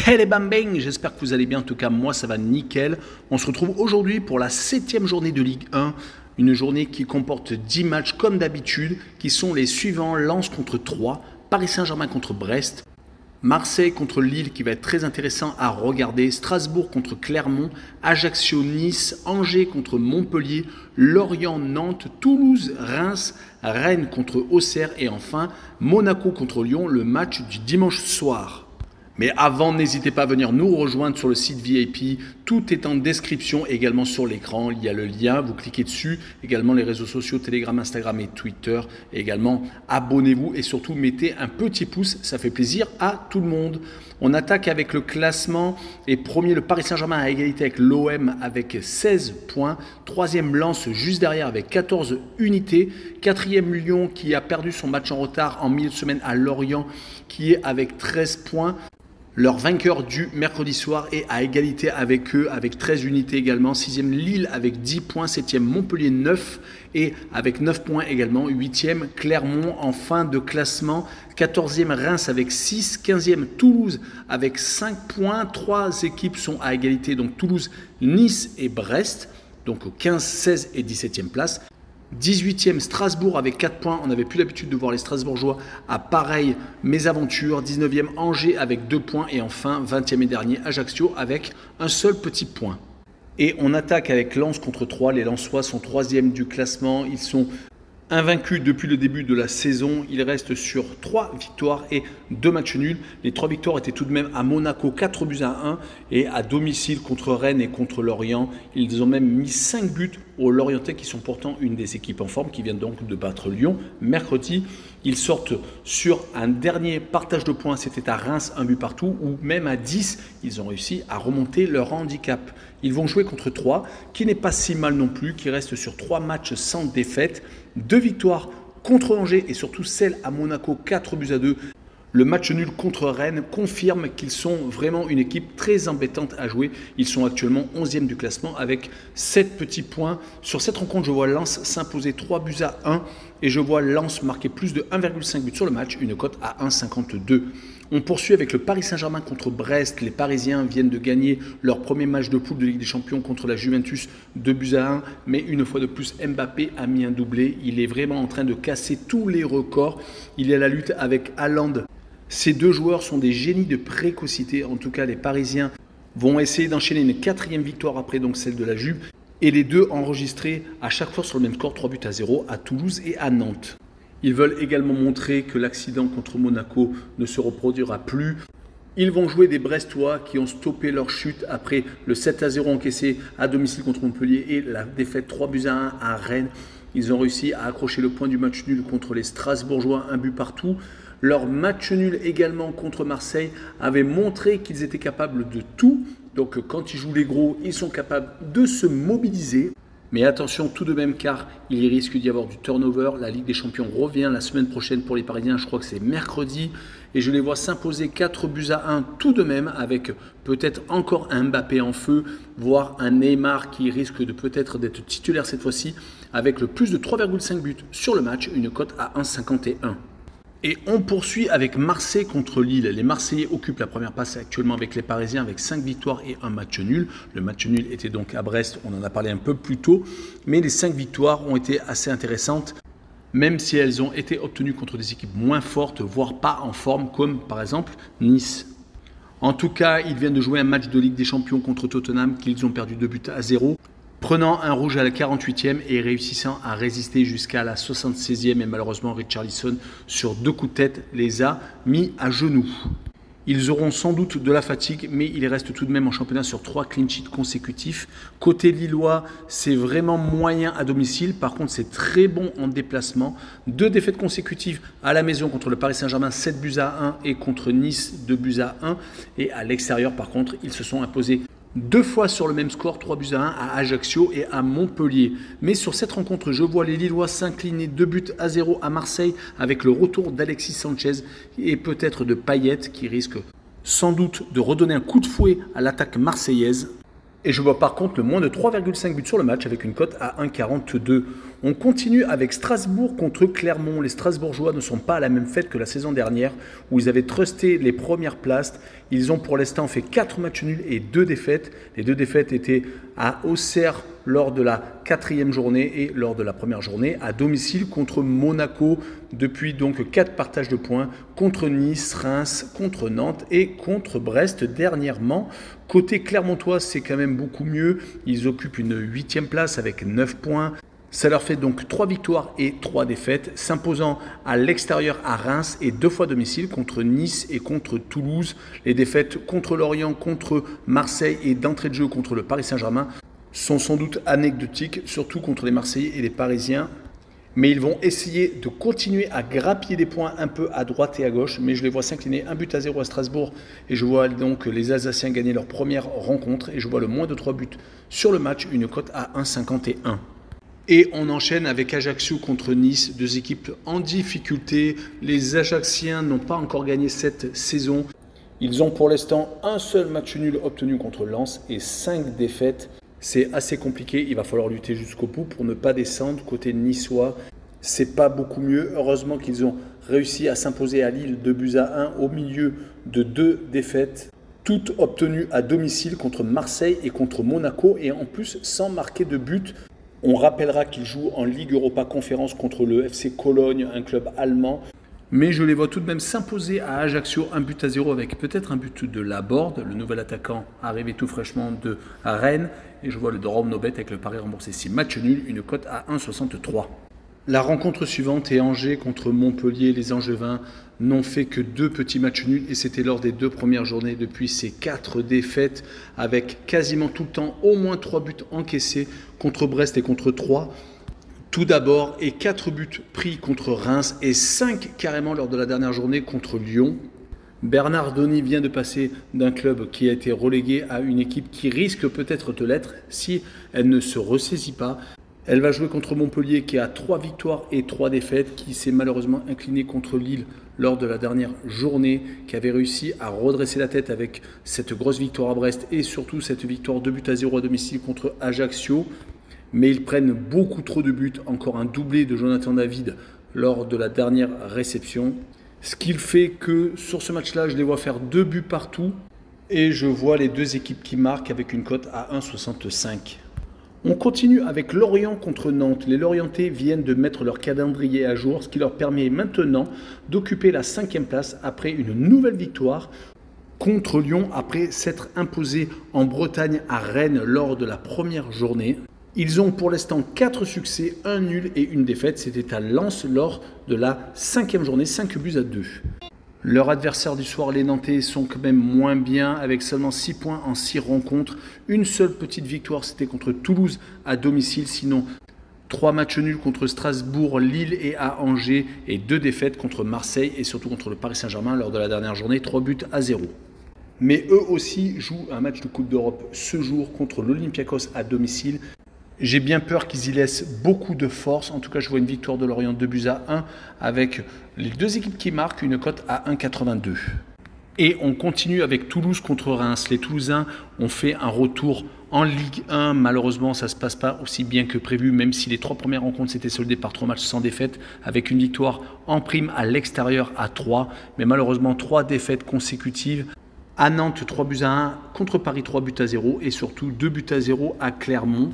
Hey les bambins, j'espère que vous allez bien, en tout cas moi ça va nickel. On se retrouve aujourd'hui pour la 7e journée de Ligue 1, une journée qui comporte 10 matchs comme d'habitude, qui sont les suivants: Lens contre Troyes, Paris Saint-Germain contre Brest, Marseille contre Lille qui va être très intéressant à regarder, Strasbourg contre Clermont, Ajaccio Nice, Angers contre Montpellier, Lorient Nantes, Toulouse Reims, Rennes contre Auxerre et enfin Monaco contre Lyon, le match du dimanche soir. Mais avant, n'hésitez pas à venir nous rejoindre sur le site VIP. Tout est en description, également sur l'écran. Il y a le lien, vous cliquez dessus. Également les réseaux sociaux, Telegram, Instagram et Twitter. Et également, abonnez-vous et surtout mettez un petit pouce. Ça fait plaisir à tout le monde. On attaque avec le classement. Et premier, le Paris Saint-Germain à égalité avec l'OM avec 16 points. Troisième, Lens juste derrière avec 14 unités. Quatrième, Lyon qui a perdu son match en retard en milieu de semaine à Lorient qui est avec 13 points. Leur vainqueur du mercredi soir est à égalité avec eux, avec 13 unités également. 6e Lille avec 10 points, 7e Montpellier 9 et avec 9 points également. 8e Clermont en fin de classement. 14e Reims avec 6, 15e Toulouse avec 5 points. 3 équipes sont à égalité, donc Toulouse, Nice et Brest, donc 15, 16 et 17e place. 18e Strasbourg avec 4 points, on n'avait plus l'habitude de voir les Strasbourgeois à pareille mésaventure. 19e Angers avec 2 points et enfin 20e et dernier Ajaccio avec un seul petit point. Et on attaque avec Lens contre Troyes. Les Lensois sont 3e du classement, ils sont invaincus depuis le début de la saison. Ils restent sur 3 victoires et 2 matchs nuls. Les 3 victoires étaient tout de même à Monaco, 4-1 et à domicile contre Rennes et contre Lorient. Ils ont même mis 5 buts aux Lorientais qui sont pourtant une des équipes en forme, qui viennent donc de battre Lyon mercredi. Ils sortent sur un dernier partage de points, c'était à Reims, 1 but partout, ou même à 10, ils ont réussi à remonter leur handicap. Ils vont jouer contre Troyes, qui n'est pas si mal non plus, qui reste sur 3 matchs sans défaite, 2 victoires contre Angers et surtout celle à Monaco, 4-2. Le match nul contre Rennes confirme qu'ils sont vraiment une équipe très embêtante à jouer. Ils sont actuellement 11e du classement avec 7 petits points. Sur cette rencontre, je vois Lens s'imposer 3-1 et je vois Lens marquer plus de 1,5 but sur le match, une cote à 1,52. On poursuit avec le Paris Saint-Germain contre Brest. Les Parisiens viennent de gagner leur premier match de poule de Ligue des Champions contre la Juventus 2-1. Mais une fois de plus, Mbappé a mis un doublé. Il est vraiment en train de casser tous les records. Il est à la lutte avec Haaland. Ces deux joueurs sont des génies de précocité. En tout cas, les Parisiens vont essayer d'enchaîner une 4e victoire après donc celle de la Juve. Et les deux enregistrés à chaque fois sur le même score, 3-0 à Toulouse et à Nantes. Ils veulent également montrer que l'accident contre Monaco ne se reproduira plus. Ils vont jouer des Brestois qui ont stoppé leur chute après le 7-0 encaissé à domicile contre Montpellier et la défaite 3-1 à Rennes. Ils ont réussi à accrocher le point du match nul contre les Strasbourgeois, 1 but partout. Leur match nul également contre Marseille avait montré qu'ils étaient capables de tout. Donc quand ils jouent les gros, ils sont capables de se mobiliser. Mais attention tout de même car il risque d'y avoir du turnover. La Ligue des Champions revient la semaine prochaine pour les Parisiens. Je crois que c'est mercredi. Et je les vois s'imposer 4-1 tout de même avec peut-être encore un Mbappé en feu, voire un Neymar qui risque de peut-être d'être titulaire cette fois-ci avec le plus de 3,5 buts sur le match, une cote à 1,51. Et on poursuit avec Marseille contre Lille. Les Marseillais occupent la première place actuellement avec les Parisiens avec 5 victoires et un match nul. Le match nul était donc à Brest, on en a parlé un peu plus tôt. Mais les 5 victoires ont été assez intéressantes, même si elles ont été obtenues contre des équipes moins fortes, voire pas en forme, comme par exemple Nice. En tout cas, ils viennent de jouer un match de Ligue des Champions contre Tottenham qu'ils ont perdu 2-0. Prenant un rouge à la 48e et réussissant à résister jusqu'à la 76e et malheureusement Richarlison sur 2 coups de tête les a mis à genoux. Ils auront sans doute de la fatigue mais ils restent tout de même en championnat sur 3 clean sheets consécutifs. Côté lillois, c'est vraiment moyen à domicile, par contre c'est très bon en déplacement. 2 défaites consécutives à la maison contre le Paris Saint-Germain 7-1 et contre Nice 2-1 et à l'extérieur par contre ils se sont imposés 2 fois sur le même score, 3-1 à Ajaccio et à Montpellier. Mais sur cette rencontre, je vois les Lillois s'incliner 2-0 à Marseille avec le retour d'Alexis Sanchez et peut-être de Payet qui risque sans doute de redonner un coup de fouet à l'attaque marseillaise. Et je vois par contre le moins de 3,5 buts sur le match avec une cote à 1,42. On continue avec Strasbourg contre Clermont. Les Strasbourgeois ne sont pas à la même fête que la saison dernière où ils avaient trusté les premières places. Ils ont pour l'instant fait 4 matchs nuls et 2 défaites. Les 2 défaites étaient à Auxerre lors de la 4e journée et lors de la première journée à domicile contre Monaco. Depuis donc 4 partages de points contre Nice, Reims, contre Nantes et contre Brest dernièrement. Côté clermontois, c'est quand même beaucoup mieux. Ils occupent une 8e place avec 9 points. Ça leur fait donc 3 victoires et 3 défaites, s'imposant à l'extérieur à Reims et 2 fois à domicile contre Nice et contre Toulouse. Les défaites contre Lorient, contre Marseille et d'entrée de jeu contre le Paris Saint-Germain sont sans doute anecdotiques, surtout contre les Marseillais et les Parisiens. Mais ils vont essayer de continuer à grappiller des points un peu à droite et à gauche. Mais je les vois s'incliner 1-0 à Strasbourg. Et je vois donc les Alsaciens gagner leur première rencontre. Et je vois le moins de 3 buts sur le match, une cote à 1,51. Et on enchaîne avec Ajaccio contre Nice, 2 équipes en difficulté. Les Ajacciens n'ont pas encore gagné cette saison. Ils ont pour l'instant un seul match nul obtenu contre Lens et 5 défaites. C'est assez compliqué, il va falloir lutter jusqu'au bout pour ne pas descendre. Côté niçois, c'est pas beaucoup mieux. Heureusement qu'ils ont réussi à s'imposer à Lille 2-1 au milieu de 2 défaites, toutes obtenues à domicile contre Marseille et contre Monaco et en plus sans marquer de but. On rappellera qu'ils jouent en Ligue Europa Conférence contre le FC Cologne, un club allemand. Mais je les vois tout de même s'imposer à Ajaccio 1-0 avec peut-être un but de Laborde, le nouvel attaquant arrivé tout fraîchement de Rennes. Et je vois le Drôme Nobet avec le pari remboursé 6 matchs nuls, une cote à 1,63. La rencontre suivante est Angers contre Montpellier. Les Angevins n'ont fait que 2 petits matchs nuls et c'était lors des 2 premières journées depuis ces 4 défaites avec quasiment tout le temps au moins 3 buts encaissés contre Brest et contre Troyes. Tout d'abord, et 4 buts pris contre Reims et 5 carrément lors de la dernière journée contre Lyon. Bernardoni vient de passer d'un club qui a été relégué à une équipe qui risque peut-être de l'être si elle ne se ressaisit pas. Elle va jouer contre Montpellier qui a 3 victoires et 3 défaites, qui s'est malheureusement incliné contre Lille lors de la dernière journée, qui avait réussi à redresser la tête avec cette grosse victoire à Brest et surtout cette victoire 2-0 à domicile contre Ajaccio. Mais ils prennent beaucoup trop de buts, encore un doublé de Jonathan David lors de la dernière réception. Ce qui fait que sur ce match-là, je les vois faire 2 buts partout et je vois les 2 équipes qui marquent avec une cote à 1,65. On continue avec Lorient contre Nantes. Les Lorientais viennent de mettre leur calendrier à jour, ce qui leur permet maintenant d'occuper la 5e place après une nouvelle victoire contre Lyon, après s'être imposés en Bretagne à Rennes lors de la première journée. Ils ont pour l'instant 4 succès, 1 nul et 1 défaite. C'était à Lens lors de la 5e journée, 5-2. Leurs adversaires du soir, les Nantais, sont quand même moins bien avec seulement 6 points en 6 rencontres. Une seule petite victoire, c'était contre Toulouse à domicile. Sinon, 3 matchs nuls contre Strasbourg, Lille et à Angers et 2 défaites contre Marseille et surtout contre le Paris Saint-Germain lors de la dernière journée, 3-0. Mais eux aussi jouent un match de Coupe d'Europe ce jour contre l'Olympiakos à domicile. J'ai bien peur qu'ils y laissent beaucoup de force. En tout cas, je vois une victoire de Lorient 2-1 avec les 2 équipes qui marquent, une cote à 1,82. Et on continue avec Toulouse contre Reims. Les Toulousains ont fait un retour en Ligue 1. Malheureusement, ça ne se passe pas aussi bien que prévu, même si les 3 premières rencontres s'étaient soldées par 3 matchs sans défaite, avec une victoire en prime à l'extérieur à 3. Mais malheureusement, 3 défaites consécutives. À Nantes, 3-1, contre Paris, 3-0 et surtout 2-0 à Clermont.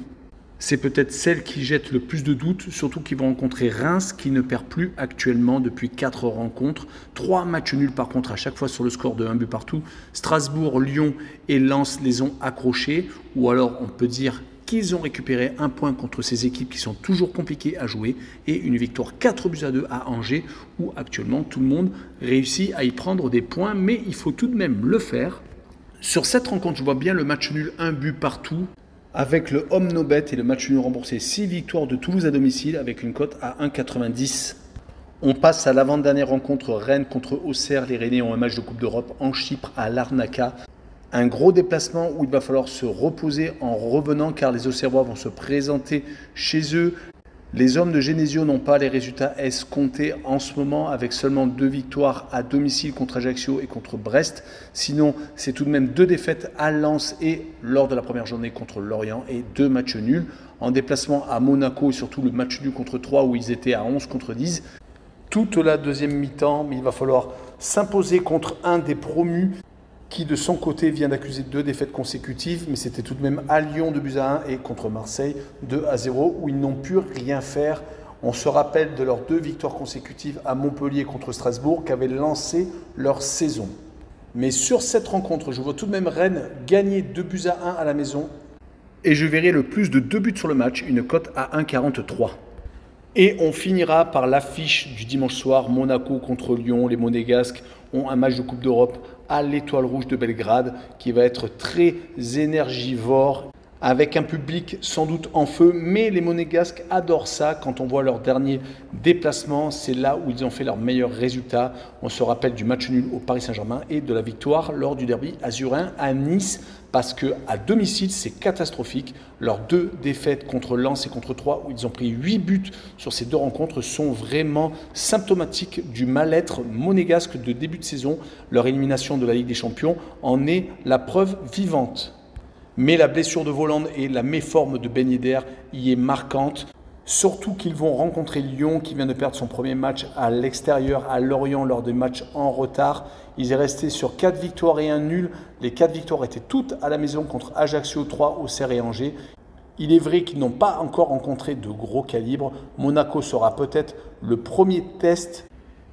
C'est peut-être celle qui jette le plus de doutes, surtout qu'ils vont rencontrer Reims qui ne perd plus actuellement depuis 4 rencontres. 3 matchs nuls par contre à chaque fois sur le score de 1 but partout. Strasbourg, Lyon et Lens les ont accrochés, ou alors on peut dire qu'ils ont récupéré 1 point contre ces équipes qui sont toujours compliquées à jouer et une victoire 4-2 à Angers où actuellement tout le monde réussit à y prendre des points, mais il faut tout de même le faire. Sur cette rencontre, je vois bien le match nul 1 but partout. Avec le home no bet et le match nul remboursé, 6 victoires de Toulouse à domicile avec une cote à 1,90. On passe à l'avant-dernière rencontre, Rennes contre Auxerre. Les Rennais ont un match de Coupe d'Europe en Chypre à Larnaca. Un gros déplacement où il va falloir se reposer en revenant car les Auxerrois vont se présenter chez eux. Les hommes de Genesio n'ont pas les résultats escomptés en ce moment avec seulement 2 victoires à domicile contre Ajaccio et contre Brest. Sinon, c'est tout de même 2 défaites à Lens et lors de la première journée contre Lorient et 2 matchs nuls. En déplacement à Monaco et surtout le match nul contre 3 où ils étaient à 11 contre 10. Toute la deuxième mi-temps, mais il va falloir s'imposer contre un des promus qui de son côté vient d'accuser 2 défaites consécutives, mais c'était tout de même à Lyon 2-1 et contre Marseille 2-0 où ils n'ont pu rien faire. On se rappelle de leurs 2 victoires consécutives à Montpellier contre Strasbourg qui avaient lancé leur saison. Mais sur cette rencontre, je vois tout de même Rennes gagner 2-1 à la maison et je verrai le plus de 2 buts sur le match, une cote à 1,43. Et on finira par l'affiche du dimanche soir, Monaco contre Lyon. Les Monégasques ont un match de Coupe d'Europe à l'Étoile Rouge de Belgrade qui va être très énergivore avec un public sans doute en feu. Mais les Monégasques adorent ça. Quand on voit leur dernier déplacement, c'est là où ils ont fait leurs meilleurs résultats. On se rappelle du match nul au Paris Saint-Germain et de la victoire lors du derby azurin à Nice. Parce qu'à domicile, c'est catastrophique. Leurs 2 défaites contre Lens et contre 3, où ils ont pris 8 buts sur ces 2 rencontres, sont vraiment symptomatiques du mal-être monégasque de début de saison. Leur élimination de la Ligue des Champions en est la preuve vivante. Mais la blessure de Voland et la méforme de Ben Yedder y est marquante. Surtout qu'ils vont rencontrer Lyon qui vient de perdre son premier match à l'extérieur à Lorient lors des matchs en retard. Ils est resté sur 4 victoires et 1 nul. Les 4 victoires étaient toutes à la maison contre Ajaccio, 3 Auxerre et Angers. Il est vrai qu'ils n'ont pas encore rencontré de gros calibre. Monaco sera peut-être le premier test.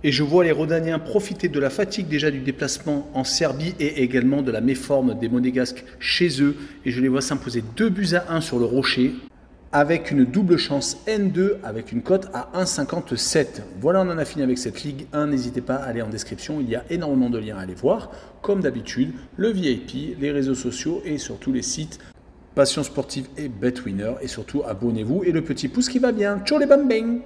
Et je vois les Rodaniens profiter de la fatigue déjà du déplacement en Serbie et également de la méforme des Monégasques chez eux. Et je les vois s'imposer 2-1 sur le Rocher, avec une double chance N2 avec une cote à 1,57. Voilà, on en a fini avec cette Ligue 1. N'hésitez pas à aller en description, il y a énormément de liens à aller voir. Comme d'habitude, le VIP, les réseaux sociaux et surtout les sites Passion Sportive et BetWinner. Et surtout, abonnez-vous et le petit pouce qui va bien. Ciao les bambins!